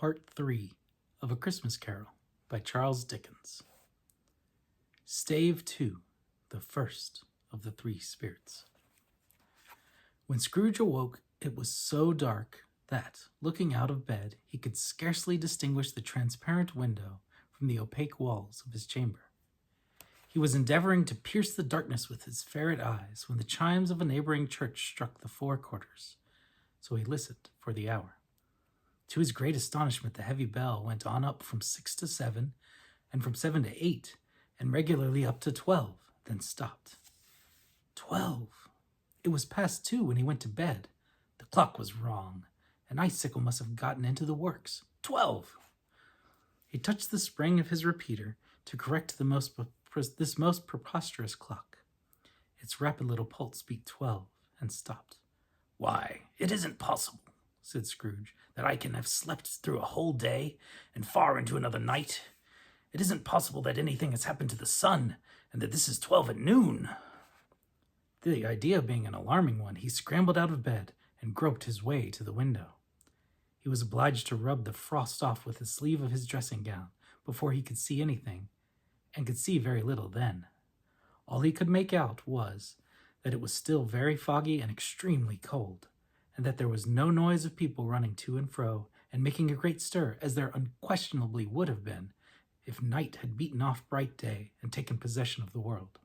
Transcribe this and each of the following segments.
Part 3 of A Christmas Carol by Charles Dickens. Stave 2, the first of the three spirits. When Scrooge awoke, it was so dark that, looking out of bed, he could scarcely distinguish the transparent window from the opaque walls of his chamber. He was endeavoring to pierce the darkness with his ferret eyes when the chimes of a neighboring church struck the 4 quarters, so he listened for the hour. To his great astonishment, the heavy bell went on up from 6 to 7, and from 7 to 8, and regularly up to 12, then stopped. 12! It was past 2 when he went to bed. The clock was wrong. An icicle must have gotten into the works. 12! He touched the spring of his repeater to correct this most preposterous clock. Its rapid little pulse beat 12 and stopped. "Why, it isn't possible," said Scrooge, "that I can have slept through a whole day and far into another night. It isn't possible that anything has happened to the sun and that this is 12 at noon." The idea being an alarming one, he scrambled out of bed and groped his way to the window. He was obliged to rub the frost off with the sleeve of his dressing gown before he could see anything, and could see very little then. All he could make out was that it was still very foggy and extremely cold, and that there was no noise of people running to and fro and making a great stir, as there unquestionably would have been if night had beaten off bright day and taken possession of the world.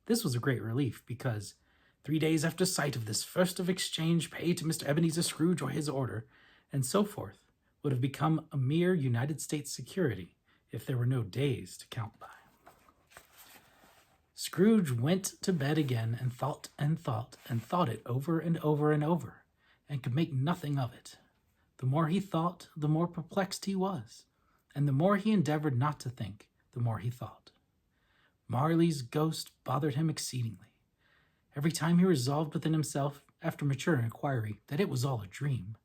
This was a great relief, because 3 days after sight of this first of exchange paid to Mr. Ebenezer Scrooge or his order, and so forth, would have become a mere United States security if there were no days to count by. Scrooge went to bed again and thought it over and over and over, and could make nothing of it. The more he thought, the more perplexed he was, and the more he endeavored not to think, the more he thought. Marley's ghost bothered him exceedingly. Every time he resolved within himself, after mature inquiry, that it was all a dream,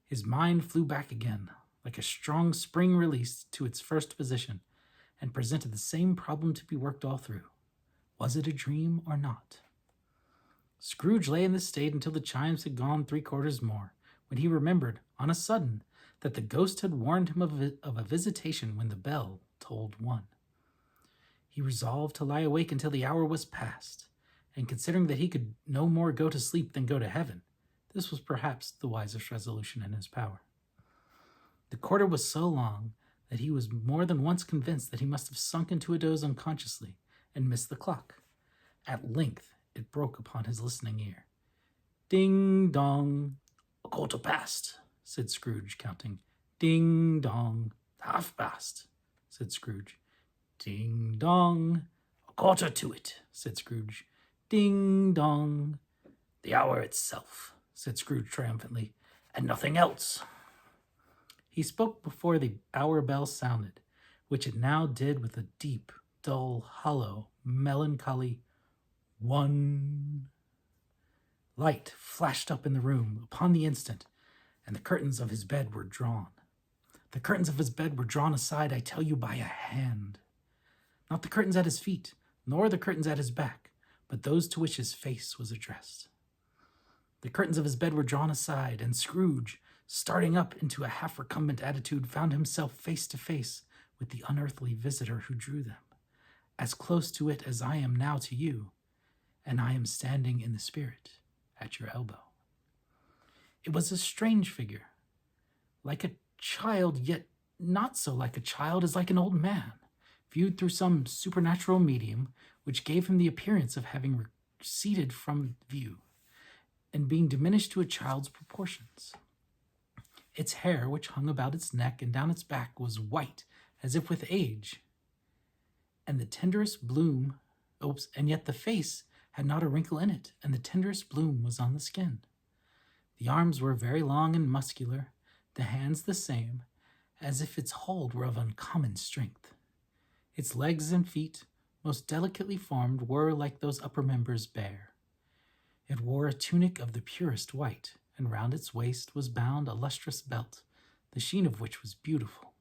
his mind flew back again, like a strong spring released to its first position, and presented the same problem to be worked all through. Was it a dream or not? Scrooge lay in this state until the chimes had gone 3 quarters more, when he remembered, on a sudden, that the ghost had warned him of a visitation when the bell tolled 1. He resolved to lie awake until the hour was past, and considering that he could no more go to sleep than go to heaven, this was perhaps the wisest resolution in his power. The quarter was so long that he was more than once convinced that he must have sunk into a doze unconsciously and missed the clock. At length it broke upon his listening ear. "Ding dong." "A quarter past," said Scrooge, counting. "Ding dong." "Half past," said Scrooge. "Ding dong." "A quarter to it," said Scrooge. "Ding dong." "The hour itself," said Scrooge triumphantly, "and nothing else." He spoke before the hour bell sounded, which it now did with a deep, dull, hollow, melancholy 1. Light flashed up in the room upon the instant, and the curtains of his bed were drawn. The curtains of his bed were drawn aside, I tell you, by a hand. Not the curtains at his feet, nor the curtains at his back, but those to which his face was addressed. The curtains of his bed were drawn aside, and Scrooge, starting up into a half-recumbent attitude, found himself face to face with the unearthly visitor who drew them, as close to it as I am now to you, and I am standing in the spirit at your elbow. It was a strange figure, like a child, yet not so like a child as like an old man, viewed through some supernatural medium which gave him the appearance of having receded from view, and being diminished to a child's proportions. Its hair, which hung about its neck and down its back, was white, as if with age, and the tenderest bloom, and yet the face had not a wrinkle in it, and the tenderest bloom was on the skin. The arms were very long and muscular, the hands the same, as if its hold were of uncommon strength. Its legs and feet, most delicately formed, were, like those upper members, bare. It wore a tunic of the purest white, and round its waist was bound a lustrous belt, the sheen of which was beautiful.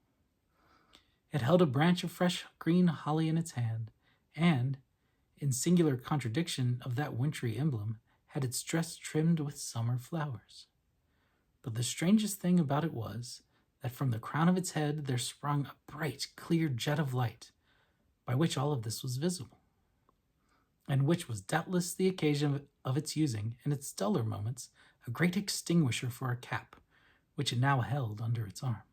It held a branch of fresh green holly in its hand, and, in singular contradiction of that wintry emblem, had its dress trimmed with summer flowers. But the strangest thing about it was that from the crown of its head there sprung a bright, clear jet of light, by which all of this was visible, and which was doubtless the occasion of its using, in its duller moments, a great extinguisher for a cap, which it now held under its arm.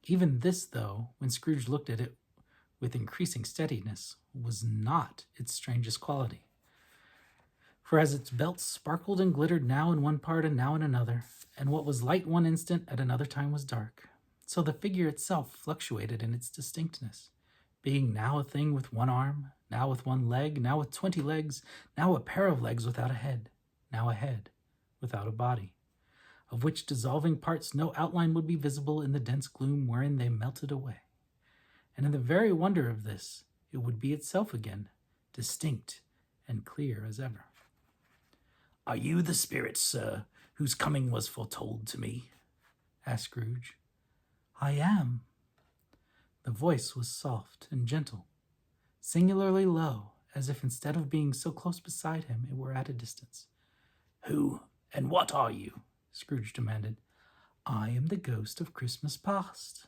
Even this, though, when Scrooge looked at it with increasing steadiness, was not its strangest quality. For as its belt sparkled and glittered now in one part and now in another, and what was light one instant at another time was dark, so the figure itself fluctuated in its distinctness, being now a thing with one arm, now with one leg, now with 20 legs, now a pair of legs without a head, now a head without a body, of which dissolving parts no outline would be visible in the dense gloom wherein they melted away. And in the very wonder of this, it would be itself again, distinct and clear as ever. "Are you the spirit, sir, whose coming was foretold to me?" asked Scrooge. "I am." The voice was soft and gentle, singularly low, as if instead of being so close beside him, it were at a distance. "Who and what are you?" Scrooge demanded. "I am the ghost of Christmas past."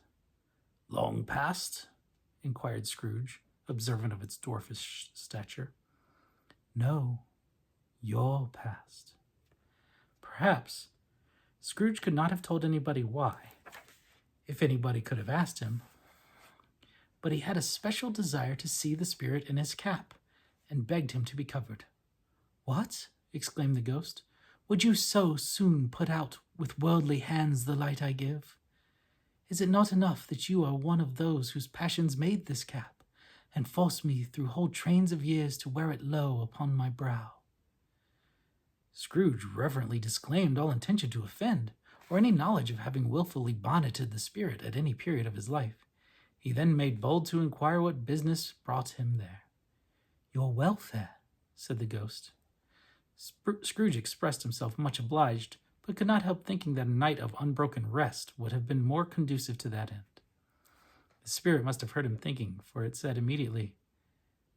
"Long past?" inquired Scrooge, observant of its dwarfish stature. "No, your past." Perhaps Scrooge could not have told anybody why, if anybody could have asked him, but he had a special desire to see the spirit in his cap, and begged him to be covered. "What?" exclaimed the ghost. "Would you so soon put out with worldly hands the light I give? Is it not enough that you are one of those whose passions made this cap, and forced me through whole trains of years to wear it low upon my brow?" Scrooge reverently disclaimed all intention to offend, or any knowledge of having wilfully bonneted the spirit at any period of his life. He then made bold to inquire what business brought him there. "Your welfare," said the ghost. Scrooge expressed himself much obliged, but could not help thinking that a night of unbroken rest would have been more conducive to that end. The spirit must have heard him thinking, for it said immediately,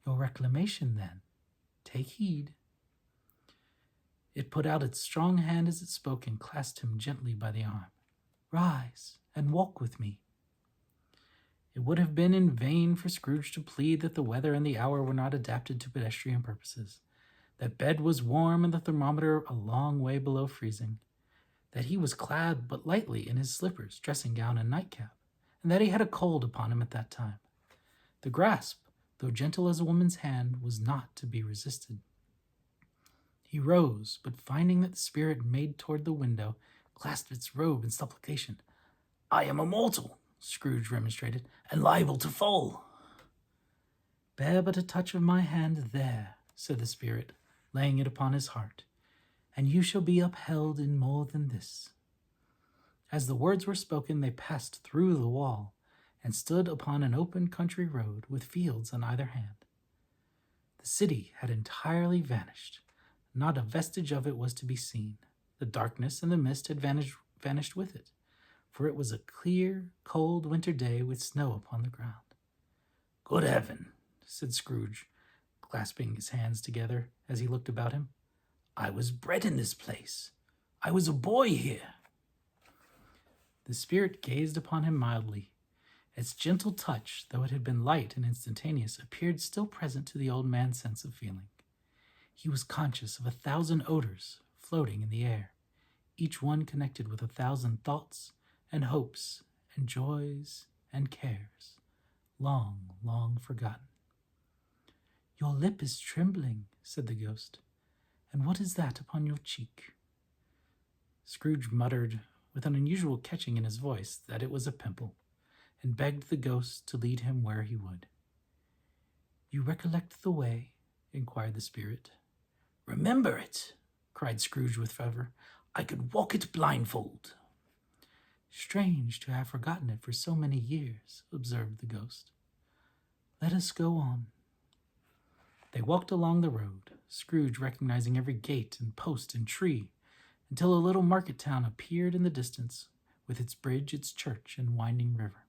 "Your reclamation, then. Take heed." It put out its strong hand as it spoke and clasped him gently by the arm. "Rise and walk with me." It would have been in vain for Scrooge to plead that the weather and the hour were not adapted to pedestrian purposes, that bed was warm and the thermometer a long way below freezing, that he was clad but lightly in his slippers, dressing gown, and nightcap, and that he had a cold upon him at that time. The grasp, though gentle as a woman's hand, was not to be resisted. He rose, but finding that the spirit made toward the window, clasped its robe in supplication. "I am a mortal," Scrooge remonstrated, "and liable to fall." "Bear but a touch of my hand there," said the spirit, laying it upon his heart, "and you shall be upheld in more than this." As the words were spoken, they passed through the wall, and stood upon an open country road with fields on either hand. The city had entirely vanished. Not a vestige of it was to be seen. The darkness and the mist had vanished with it, for it was a clear, cold winter day with snow upon the ground. "Good heaven," said Scrooge, clasping his hands together as he looked about him. "I was bred in this place. I was a boy here." The spirit gazed upon him mildly. Its gentle touch, though it had been light and instantaneous, appeared still present to the old man's sense of feeling. He was conscious of 1,000 odors floating in the air, each one connected with 1,000 thoughts and hopes and joys and cares, long, long forgotten. "Your lip is trembling," said the ghost. "And what is that upon your cheek?" Scrooge muttered, with an unusual catching in his voice, that it was a pimple, and begged the ghost to lead him where he would. "You recollect the way?" inquired the spirit. "Remember it!" cried Scrooge with fervor. "I could walk it blindfold." "Strange to have forgotten it for so many years," observed the ghost. "Let us go on." They walked along the road, Scrooge recognizing every gate and post and tree, until a little market town appeared in the distance, with its bridge, its church, and winding river.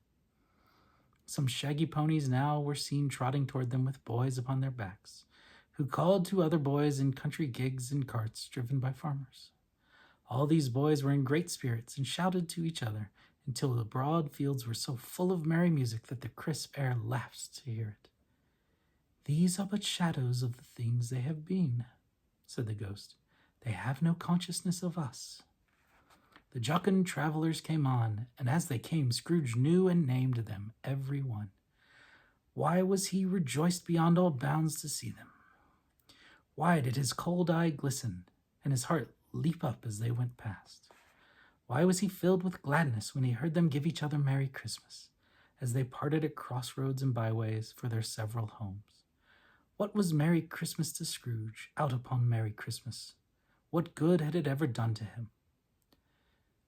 Some shaggy ponies now were seen trotting toward them with boys upon their backs, who called to other boys in country gigs and carts driven by farmers. All these boys were in great spirits and shouted to each other until the broad fields were so full of merry music that the crisp air laughed to hear it. "These are but shadows of the things they have been," said the ghost. "They have no consciousness of us." The jocund travelers came on, and as they came, Scrooge knew and named them, every one. Why was he rejoiced beyond all bounds to see them? Why did his cold eye glisten, and his heart leap up as they went past? Why was he filled with gladness when he heard them give each other Merry Christmas, as they parted at crossroads and byways for their several homes? What was Merry Christmas to Scrooge, out upon Merry Christmas? What good had it ever done to him?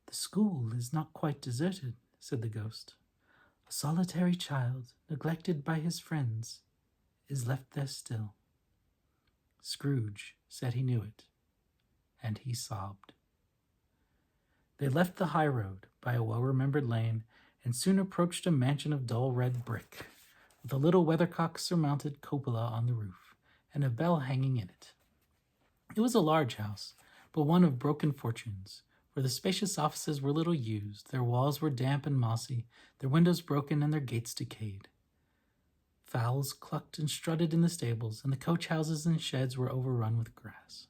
"The school is not quite deserted," said the ghost. "A solitary child, neglected by his friends, is left there still." Scrooge said he knew it, and he sobbed. They left the high road by a well-remembered lane and soon approached a mansion of dull red brick, with a little weathercock-surmounted cupola on the roof and a bell hanging in it. It was a large house, but one of broken fortunes, for the spacious offices were little used, their walls were damp and mossy, their windows broken, and their gates decayed. Fowls clucked and strutted in the stables, and the coach-houses and sheds were overrun with grass.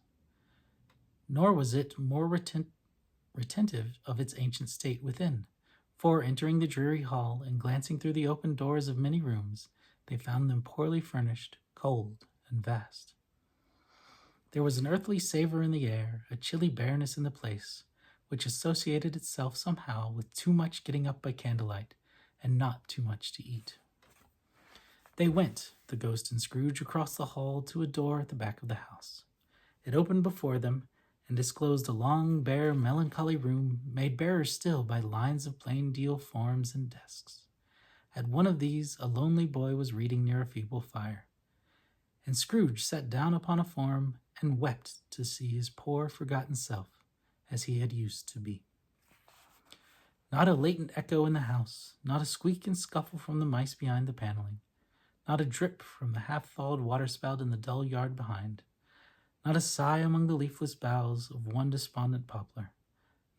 Nor was it more retentive of its ancient state within, for, entering the dreary hall and glancing through the open doors of many rooms, they found them poorly furnished, cold, and vast. There was an earthly savor in the air, a chilly bareness in the place, which associated itself somehow with too much getting up by candlelight, and not too much to eat. They went, the ghost and Scrooge, across the hall to a door at the back of the house. It opened before them, and disclosed a long, bare, melancholy room, made barer still by lines of plain deal forms and desks. At one of these, a lonely boy was reading near a feeble fire, and Scrooge sat down upon a form and wept to see his poor, forgotten self, as he had used to be. Not a latent echo in the house, not a squeak and scuffle from the mice behind the paneling, not a drip from the half-thawed waterspout in the dull yard behind, not a sigh among the leafless boughs of one despondent poplar,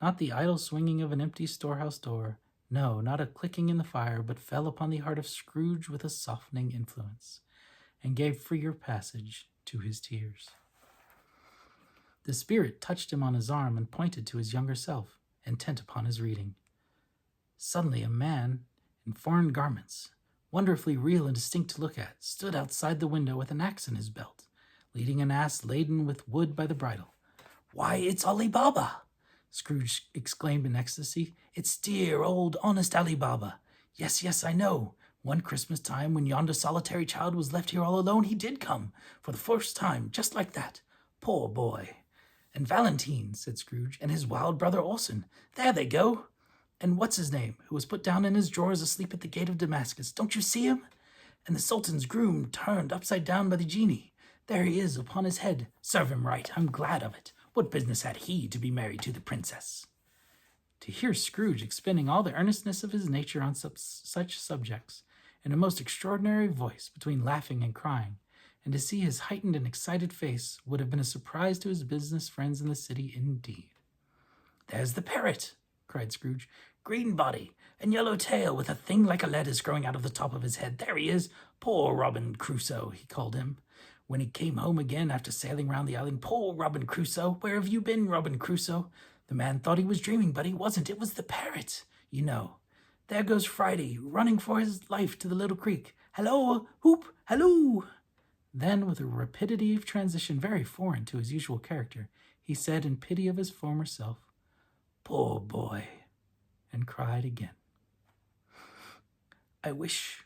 not the idle swinging of an empty storehouse door, no, not a clicking in the fire, but fell upon the heart of Scrooge with a softening influence, and gave freer passage to his tears. The spirit touched him on his arm and pointed to his younger self, intent upon his reading. Suddenly a man in foreign garments, wonderfully real and distinct to look at, stood outside the window with an axe in his belt, leading an ass laden with wood by the bridle. "Why, it's Ali Baba!" Scrooge exclaimed in ecstasy. "It's dear, old, honest Ali Baba. Yes, I know. One Christmas time, when yonder solitary child was left here all alone, he did come, for the first time, just like that. Poor boy." "And Valentine," said Scrooge, "and his wild brother Orson. There they go. And what's his name, who was put down in his drawers asleep at the gate of Damascus. Don't you see him? And the Sultan's groom turned upside down by the genie. There he is upon his head. Serve him right. I'm glad of it. What business had he to be married to the princess?" To hear Scrooge expending all the earnestness of his nature on such subjects, in a most extraordinary voice, between laughing and crying, and to see his heightened and excited face, would have been a surprise to his business friends in the city indeed. "There's the parrot," cried Scrooge. "Green body and yellow tail, with a thing like a lettuce growing out of the top of his head. There he is. Poor Robin Crusoe, he called him, when he came home again after sailing round the island. Poor Robin Crusoe. Where have you been, Robin Crusoe? The man thought he was dreaming, but he wasn't. It was the parrot, you know. There goes Friday, running for his life to the little creek. Hallo, whoop, halloo!" Then, with a rapidity of transition very foreign to his usual character, he said in pity of his former self, "Poor boy," and cried again. "I wish,"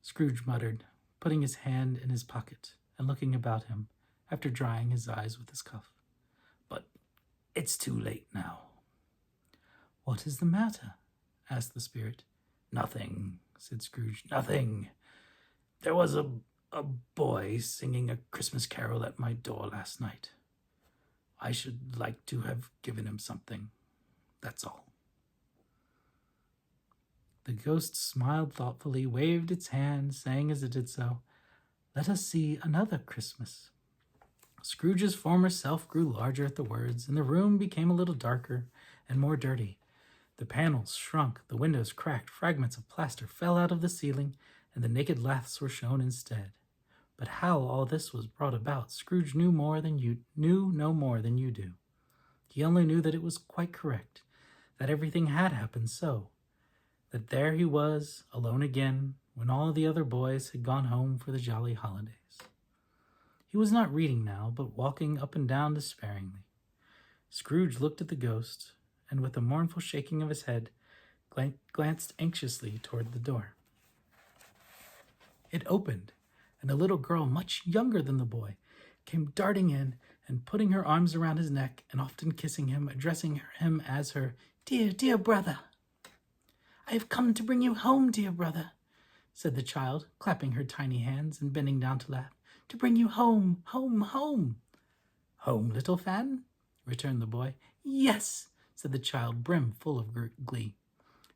Scrooge muttered, putting his hand in his pocket and looking about him, after drying his eyes with his cuff. "But it's too late now." "What is the matter?" asked the spirit. "Nothing," said Scrooge, "nothing. There was a boy singing a Christmas carol at my door last night. I should like to have given him something. That's all." The ghost smiled thoughtfully, waved its hand, saying as it did so, "Let us see another Christmas." Scrooge's former self grew larger at the words, and the room became a little darker and more dirty. The panels shrunk, the windows cracked, fragments of plaster fell out of the ceiling, and the naked laths were shown instead. But how all this was brought about, Scrooge knew no more than you do. He only knew that it was quite correct, that everything had happened so, that there he was, alone again, when all the other boys had gone home for the jolly holidays. He was not reading now, but walking up and down despairingly. Scrooge looked at the ghost, and with a mournful shaking of his head, glanced anxiously toward the door. It opened, and a little girl much younger than the boy came darting in and putting her arms around his neck and often kissing him, addressing him as her dear, dear brother. "I have come to bring you home, dear brother," said the child, clapping her tiny hands and bending down to laugh. "To bring you home, home, home." "Home, little Fan?" returned the boy. "Yes," said the child, brimful of glee.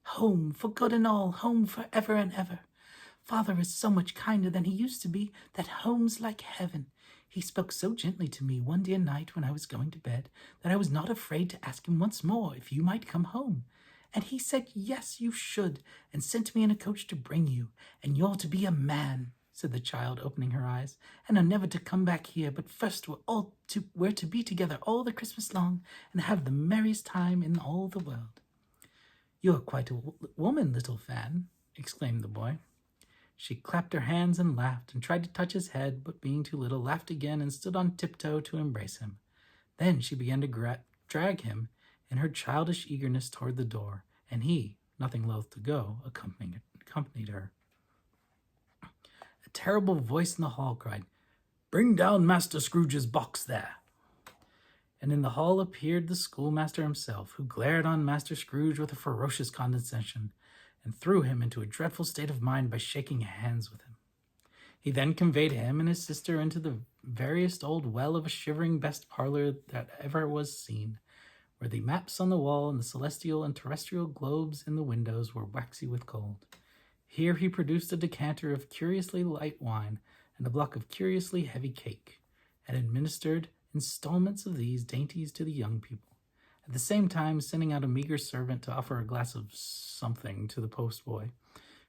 "Home, for good and all, home for ever and ever. Father is so much kinder than he used to be that home's like heaven. He spoke so gently to me one dear night when I was going to bed that I was not afraid to ask him once more if you might come home. And he said, yes, you should, and sent me in a coach to bring you, and you're to be a man," said the child, opening her eyes, "and are never to come back here, but first we're to be together all the Christmas long, and have the merriest time in all the world." "You are quite a woman, little Fan," exclaimed the boy. She clapped her hands and laughed, and tried to touch his head, but being too little, laughed again and stood on tiptoe to embrace him. Then she began to drag him in her childish eagerness toward the door, and he, nothing loath to go, accompanied her. A terrible voice in the hall cried, "Bring down Master Scrooge's box there." And in the hall appeared the schoolmaster himself, who glared on Master Scrooge with a ferocious condescension, and threw him into a dreadful state of mind by shaking hands with him. He then conveyed him and his sister into the veriest old well of a shivering best parlor that ever was seen, where the maps on the wall and the celestial and terrestrial globes in the windows were waxy with cold. Here he produced a decanter of curiously light wine and a block of curiously heavy cake, and administered installments of these dainties to the young people, at the same time sending out a meager servant to offer a glass of something to the postboy,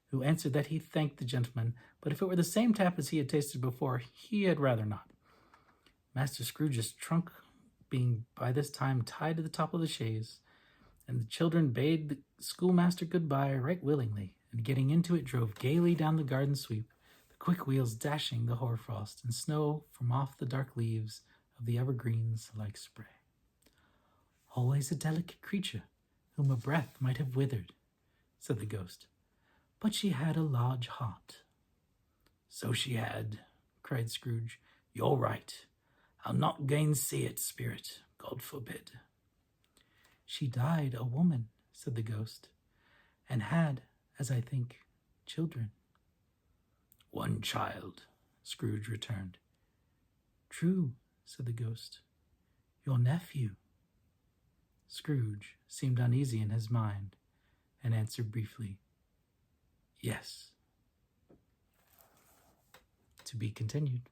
who answered that he thanked the gentleman, but if it were the same tap as he had tasted before, he had rather not. Master Scrooge's trunk being by this time tied to the top of the chaise, and the children bade the schoolmaster goodbye right willingly, and getting into it drove gaily down the garden sweep, the quick wheels dashing the hoarfrost and snow from off the dark leaves of the evergreens like spray. "Always a delicate creature, whom a breath might have withered," said the ghost, "but she had a large heart." "So she had," cried Scrooge. "You're right. I'll not gainsay it, spirit. God forbid." "She died a woman," said the ghost, "and had, as I think, children." "One child," Scrooge returned. "True," said the ghost. "Your nephew." Scrooge seemed uneasy in his mind, and answered briefly, "Yes." To be continued.